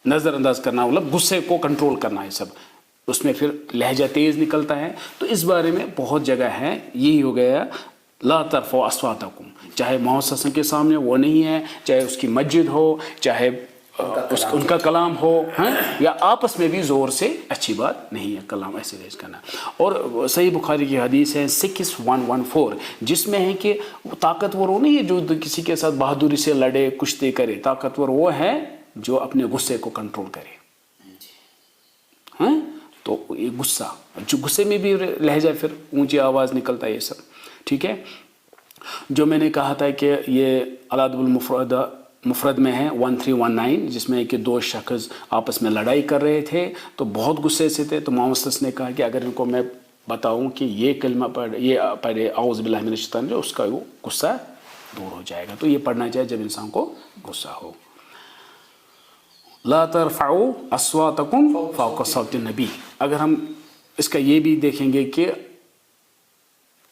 نظر انداز کرنا مطلب غصے کو کنٹرول کرنا ہے سب. اس میں پھر لہجہ تیز نکلتا ہے. تو اس بارے میں بہت جگہ ہے. یہی ہو گیا لا ترفعوا اصواتکم, چاہے محمد صلی اللہ علیہ وسلم کے سامنے وہ نہیں ہے, چاہے اس کی مسجد ہو, چاہے ان کا کلام ہو, یا آپس میں بھی زور سے اچھی بات نہیں ہے کلام ایسے ریز کرنا. اور صحیح بخاری کی حدیث ہے 6114 جس میں ہے کہ طاقتور وہ نہیں ہے جو کسی کے ساتھ بہادری سے لڑے کشتی کرے, طاقتور وہ ہے جو اپنے غصے کو کنٹرول کرے. تو یہ غصہ, جو غصے میں بھی لہجہ پھر اونچی آواز نکلتا ہے یہ سب. ٹھیک ہے. جو میں نے کہا تھا کہ یہ الادب المفرد مفرد میں ہے 1319 جس میں کہ دو شخص آپس میں لڑائی کر رہے تھے تو بہت غصے سے تھے. تو محمد صلی اللہ علیہ وسلم نے کہا کہ اگر ان کو میں بتاؤں کہ یہ کلمہ پڑھے اعوذ باللہ من الشیطان جو اس کا وہ غصہ دور ہو جائے گا. تو یہ پڑھنا چاہیے جب انسان کو غصہ ہو. لا ترفعوا اصواتکم فوق صوت النبی. اگر ہم اس کا یہ بھی دیکھیں گے کہ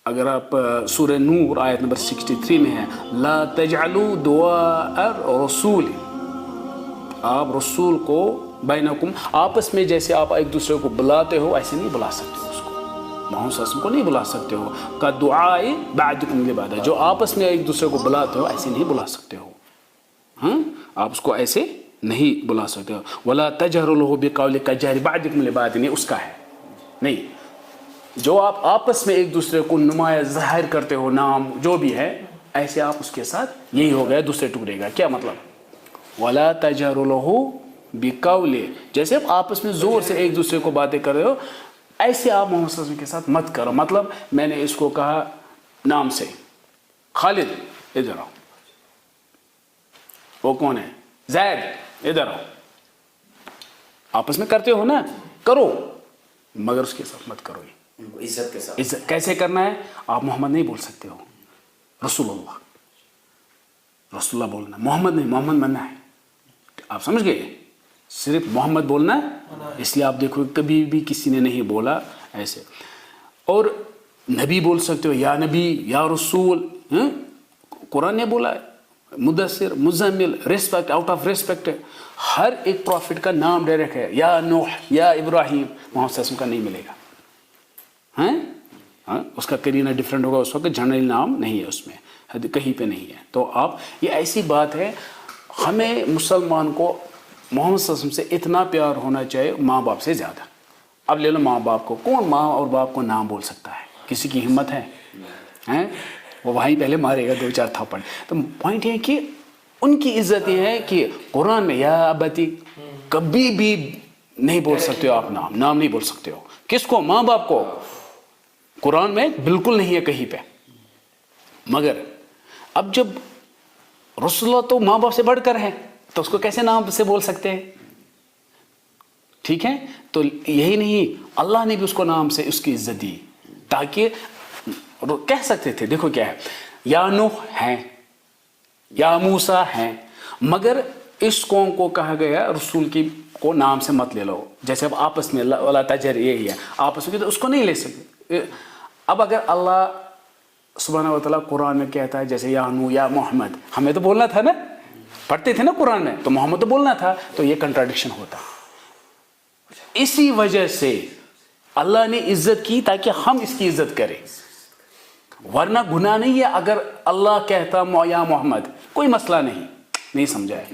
اگر آپ سورہ نور آیت نمبر 63 میں ہے لا تجعلوا دعاء الرسول, آپ رسول کو بینکم آپس میں جیسے آپ ایک دوسرے کو بلاتے ہو ایسے نہیں بلا سکتے ہو. اس کو محمد صلی اللہ علیہ وسلم کو نہیں بلا سکتے ہو. کا دعاء بعدکم لبعض, جو آپس میں ایک دوسرے کو بلاتے ہو ایسے نہیں بلا سکتے ہو. آپ اس کو ایسے نہیں بلا سکتے ہو. ولا تجهروا له بقول كجهر بعضكم لبعض, نہیں اس کا ہے نہیں. جو آپ آپس میں ایک دوسرے کو نمایاں ظاہر کرتے ہو نام جو بھی ہے ایسے آپ اس کے ساتھ, یہی ہو گیا دوسرے ٹکڑے کا کیا مطلب ولا تجهروا له بقول, جیسے آپ آپس میں زور سے ایک دوسرے کو باتیں کر رہے ہو ایسے آپ محمد صلی اللہ علیہ وسلم کے ساتھ مت کرو. مطلب میں نے اس کو کہا نام سے خالد ادھر آؤ, وہ کون ہے زید ادھر آؤ, آپس میں کرتے ہو نا کرو, مگر اس کے ساتھ مت کرو. یہ عزت کے ساتھ عزت کیسے کرنا ہے. آپ محمد نہیں بول سکتے ہو, رسول اللہ بولنا, محمد نہیں, محمد منع ہے. آپ سمجھ گئے, صرف محمد بولنا ہے. اس لیے آپ دیکھو کبھی بھی کسی نے نہیں بولا ایسے. اور نبی بول سکتے ہو, یا نبی یا رسول, قرآن نے بولا ہے مدثر مزمل, ریسپیکٹ آؤٹ آف ریسپیکٹ. ہر ایک پروفٹ کا نام ڈائریکٹ ہے, یا نوح یا ابراہیم, محمد صلی اللہ علیہ وسلم کا نہیں ملے گا. اس کا کرینہ ڈفرینٹ ہوگا, اس وقت جنرل نام نہیں ہے اس میں, کہیں پہ نہیں ہے. تو آپ یہ ایسی بات ہے, ہمیں مسلمان کو محمد صلی اللہ علیہ وسلم سے اتنا پیار ہونا چاہیے ماں باپ سے زیادہ. اب لے لو ماں باپ کو, کون ماں اور باپ کو نام بول سکتا ہے؟ کسی کی ہمت ہے؟ وہ وہیں پہلے مارے گا 2-4 تھاپڑ. تو پوائنٹ یہ کہ ان کی عزت یہ ہے کہ قرآن میں یا ابتی کبھی بھی نہیں بول سکتے ہو آپ, نام نہیں بول سکتے ہو. کس کو؟ ماں باپ کو. قرآن میں بالکل نہیں ہے کہیں پہ. مگر اب جب رسول اللہ تو ماں باپ سے بڑھ کر ہے تو اس کو کیسے نام سے بول سکتے ہیں؟ ٹھیک ہے. تو یہی نہیں, اللہ نے بھی اس کو نام سے اس کی عزت دی تاکہ کہہ سکتے تھے دیکھو کیا ہے, یا نوح ہیں یا موسیٰ ہیں, مگر اس قوم کو کہا گیا رسول کی کو نام سے مت لے لو. جیسے اب آپس میں اللہ تجر یہی ہے آپس میں, تو اس کو نہیں لے سکتے. اب اگر اللہ سبحانہ و تعالیٰ قرآن میں کہتا ہے جیسے یا نوح یا محمد, ہمیں تو بولنا تھا نا, پڑھتے تھے نا قرآن میں, تو محمد تو بولنا تھا, تو یہ کنٹراڈکشن ہوتا. اسی وجہ سے اللہ نے عزت کی تاکہ ہم اس کی عزت کریں, ورنہ گناہ نہیں ہے اگر اللہ کہتا یا محمد, کوئی مسئلہ نہیں سمجھا ہے.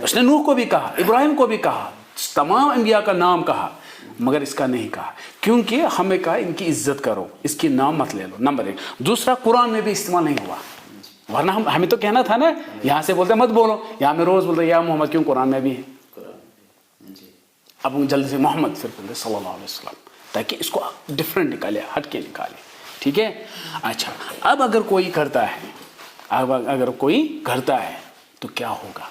اس نے نوح کو بھی کہا, ابراہیم کو بھی کہا, تمام انبیاء کا نام کہا, مگر اس کا نہیں کہا کیونکہ ہمیں کہا ان کی عزت کرو, اس کی نام مت لے لو. نمبر 1. دوسرا, قرآن میں بھی استعمال نہیں ہوا, ورنہ ہمیں تو کہنا تھا نا, یہاں سے بولتے مت بولو, یہاں میں روز بولتے یا محمد, کیوں قرآن میں بھی ہے. اب جلدی سے محمد پھر بولتے صلی اللہ علیہ وسلم, تاکہ اس کو ڈفرینٹ نکالے, ہٹ کے نکالے. ٹھیک ہے. اچھا, اب اگر کوئی کرتا ہے تو کیا ہوگا؟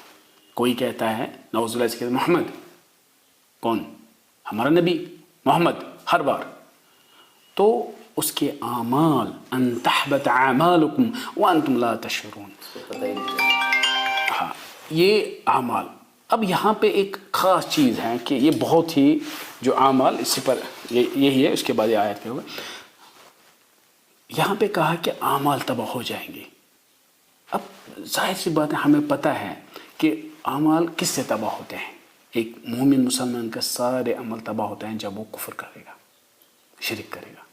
کوئی کہتا ہے نعوذ باللہ سے محمد, کون؟ ہمارا نبی محمد, ہر بار. تو اس کے اعمال ان تحبط اعمالکم وانتم لا تشعرون, ہاں یہ اعمال. اب یہاں پہ ایک خاص چیز ہے کہ یہ بہت ہی جو اعمال اسی پر یہی ہے, اس کے بعد یہ آیت پہ ہوگا. یہاں پہ کہا کہ اعمال تباہ ہو جائیں گے. اب ظاہر سی بات ہے, ہمیں پتہ ہے کہ اعمال کس سے تباہ ہوتے ہیں. ایک مومن مسلمان کا سارے عمل تباہ ہوتے ہیں جب وہ کفر کرے گا, شرک کرے گا.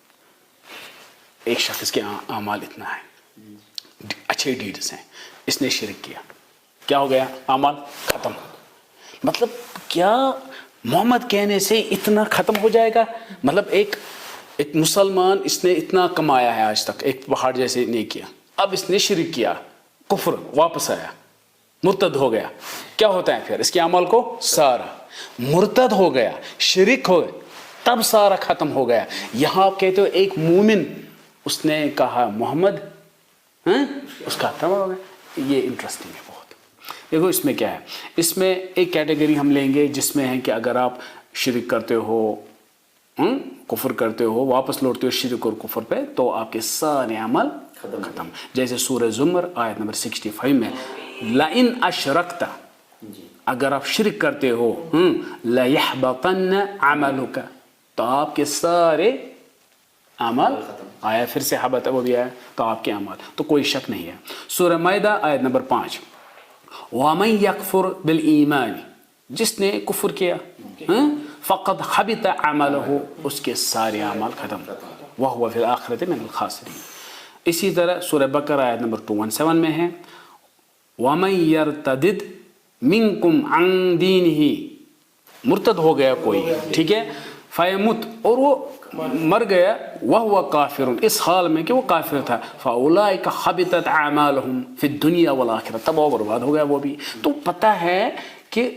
ایک شخص کے اعمال اتنا ہے, اچھے ڈیڈز ہیں, اس نے شرک کیا, کیا ہو گیا؟ اعمال ختم ہو گئے. مطلب کیا محمد کہنے سے اتنا ختم ہو جائے گا؟ مطلب ایک مسلمان اس نے اتنا کمایا ہے آج تک, ایک پہاڑ جیسے نہیں کیا, اب اس نے شرک کیا, کفر, واپس آیا, مرتد ہو گیا, کیا ہوتا ہے پھر؟ اس کے اعمال کو سارا, مرتد ہو گیا, شرک ہو گیا, تب سارا ختم ہو گیا. یہاں آپ کہتے ہو ایک مومن اس نے کہا محمد, اس کا ختم ہو گیا. یہ انٹرسٹنگ ہے بہت. دیکھو اس میں کیا ہے, اس میں ایک کیٹیگری ہم لیں گے جس میں ہے کہ اگر آپ شرک کرتے ہو, کفر کرتے ہو, واپس لوٹتے ہو شرک اور کفر پہ, تو آپ کے سارے عمل ختم. جیسے سورہ زمر آیت نمبر 65 میں لئن اشرکت, اگر آپ شرک کرتے ہو, لیحبطن عملک, تو آپ کے سارے عمل, آیا پھر سے حبط وہ بھی آیا, تو آپ کے عمل, تو کوئی شک نہیں ہے. سورہ مائدہ آیت نمبر 5, وَمَنْ يَكْفُرْ بِالْإِيمَانِ, جس نے کفر کیا, فقد حبط عملہ, اس کے سارے اعمال ختم, وَهُوَ فِي الْآخِرَةِ مِنَ الْخَاسِرِينَ. اسی طرح سورہ بقرہ آیت نمبر 217 میں ہے وَمَنْ يَرْتَدِدْ مِنْكُمْ عَنْ دِينِهِ, مرتد ہو گیا کوئی, ٹھیک ہے, فَيَمُتْ, اور وہ مر گیا, وَهُوَ كَافِرٌ, اس حال میں کہ وہ کافر تھا, فَأُولَئِكَ حَبِطَتْ أَعْمَالُهُمْ فِي الدُّنْيَا وَالْآخِرَةِ, تب وہ برباد ہو گیا وہ بھی. تو پتہ ہے کہ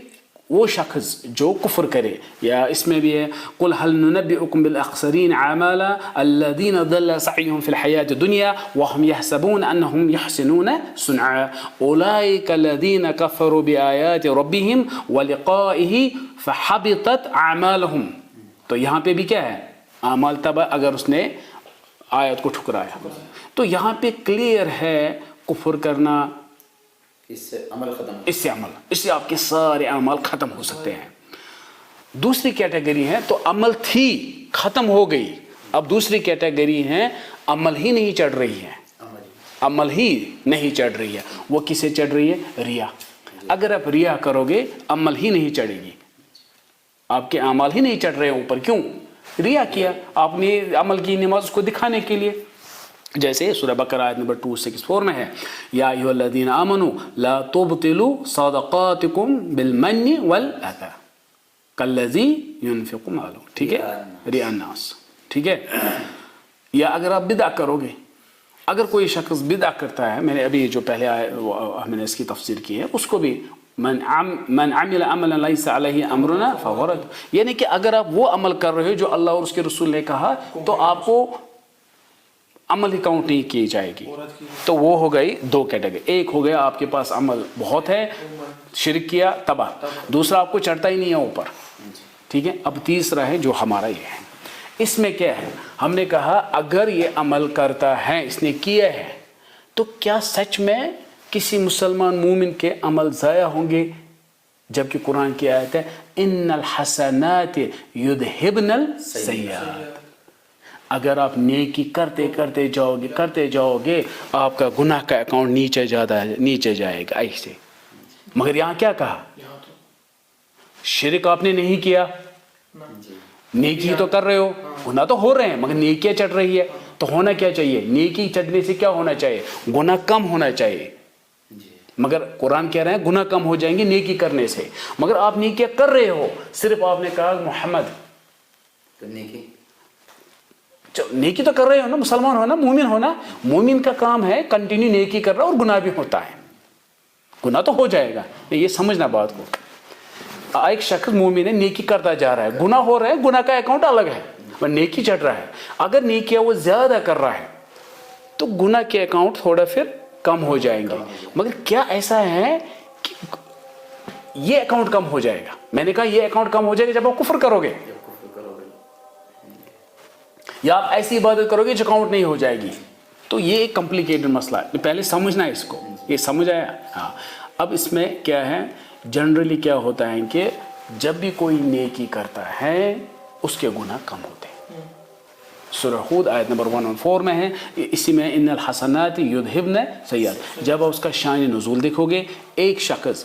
وہ شخص جو کفر کرے, یا اس میں بھی ہے قُلْ هَلْ نُنَبِّئُكُمْ بِالْأَخْسَرِينَ أَعْمَالًا الَّذِينَ ضَلَّ سَعْيُهُمْ فِي الْحَيَاةِ الدُّنْيَا وَهُمْ يَحْسَبُونَ أَنَّهُمْ يُحْسِنُونَ صُنْعًا أُولَئِكَ الَّذِينَ كَفَرُوا بِآيَاتِ رَبِّهِمْ وَلِقَائِهِ فَحَبِطَتْ أَعْمَالُهُمْ. تو یہاں پہ بھی کیا ہے؟ اعمال تباہ, اگر اس نے آیت کو ٹھکرایا. تو یہاں پہ کلیئر ہے کفر کرنا, اس سے عمل, اس سے آپ کے سارے اعمال ختم ہو سکتے ہیں. دوسری کیٹیگری ہے تو عمل تھی ختم ہو گئی, اب دوسری کیٹیگری ہے عمل ہی نہیں چڑھ رہی ہے, عمل ہی نہیں چڑھ رہی ہے. وہ کسے چڑھ رہی ہے؟ ریا. اگر آپ ریا کرو گے عمل ہی نہیں چڑھے گی, آپ کے اعمال ہی نہیں چڑھ رہے ہیں اوپر. کیوں؟ ریا کیا آپ نے, عمل کی نماز اس کو دکھانے کے لیے. جیسے سورہ بقرہ آیت نمبر 264 میں ہے یا ایھا الذین آمنوا لا تبطلوا صدقاتکم بالمن والاذى کالذی ينفق مالہ, ٹھیک ہے, ریا الناس, ٹھیک ہے. یا اگر آپ بدعہ کرو گے, اگر کوئی شخص بدعہ کرتا ہے, میں نے ابھی جو پہلے ہم نے اس کی تفسیر کی ہے, اس کو بھی من عمل عملا لیس علیہ امرنا فہو رد, یعنی کہ اگر آپ وہ عمل کر رہے ہو جو اللہ اور اس کے رسول نے کہا, تو آپ کو عمل ہی کاؤنٹ نہیں کی جائے گی. تو وہ ہو گئی دو کیٹیگری. ایک ہو گیا آپ کے پاس عمل بہت ہے, شرک کیا, تباہ. دوسرا آپ کو چڑھتا ہی نہیں ہے اوپر, ٹھیک ہے. اب تیسرا ہے جو ہمارا یہ ہے, اس میں کیا ہے, ہم نے کہا اگر یہ عمل کرتا ہے, اس نے کیا ہے, تو کیا سچ میں کسی مسلمان مومن کے عمل ضائع ہوں گے؟ جبکہ قرآن کی آیت ہے ان الحسنات یذہبن السیئات. اگر آپ نیکی کرتے جاؤ گے آپ کا گناہ کا اکاؤنٹ نیچے جائے گا ایسے. مگر یہاں کیا کہا؟ شرک آپ نے نہیں کیا, نیکی تو کر رہے ہو, گناہ تو ہو رہے ہیں مگر نیکیاں چڑھ رہی ہے. تو ہونا کیا چاہیے؟ نیکی چڑھنے سے کیا ہونا چاہیے؟ گناہ کم ہونا چاہیے. مگر قرآن کہہ رہے ہیں گناہ کم ہو جائیں گے نیکی کرنے سے. مگر آپ نیکیاں کر رہے ہو, صرف آپ نے کہا محمد, نیکی تو کر رہے ہو نا, مسلمان ہونا, مومن ہونا. مومن کا کام ہے کنٹینیو نیکی کر رہا اور گناہ بھی ہوتا ہے, گناہ تو ہو جائے گا. یہ سمجھنا بات کو. ایک شخص مومن ہے, نیکی کرتا جا رہا ہے, گناہ ہو رہا ہے, گناہ کا اکاؤنٹ الگ ہے, پر نیکی چڑھ رہا ہے. اگر نیکیاں وہ زیادہ کر رہا ہے تو گناہ کے اکاؤنٹ تھوڑا پھر کم ہو جائیں گے. مگر کیا ایسا ہے کہ یہ اکاؤنٹ کم ہو جائے گا؟ میں نے کہا یہ اکاؤنٹ کم ہو جائے گا جب آپ کفر کرو گے, یا آپ ایسی عبادت کرو گے جو اکاؤنٹ نہیں ہو جائے گی. تو یہ ایک کمپلیکیٹڈ مسئلہ ہے, پہلے سمجھنا ہے اس کو. یہ سمجھ آیا؟ ہاں. اب اس میں کیا ہے, جنرلی کیا ہوتا ہے کہ جب بھی کوئی نیکی کرتا ہے اس کے گناہ کم ہوتے ہیں. سورہ ہود آیت نمبر 114 میں ہے, اسی میں ان الحسنات یذہبن سیئات. جب اس کا شان نزول دیکھو گے, ایک شخص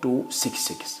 266,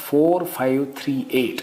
4538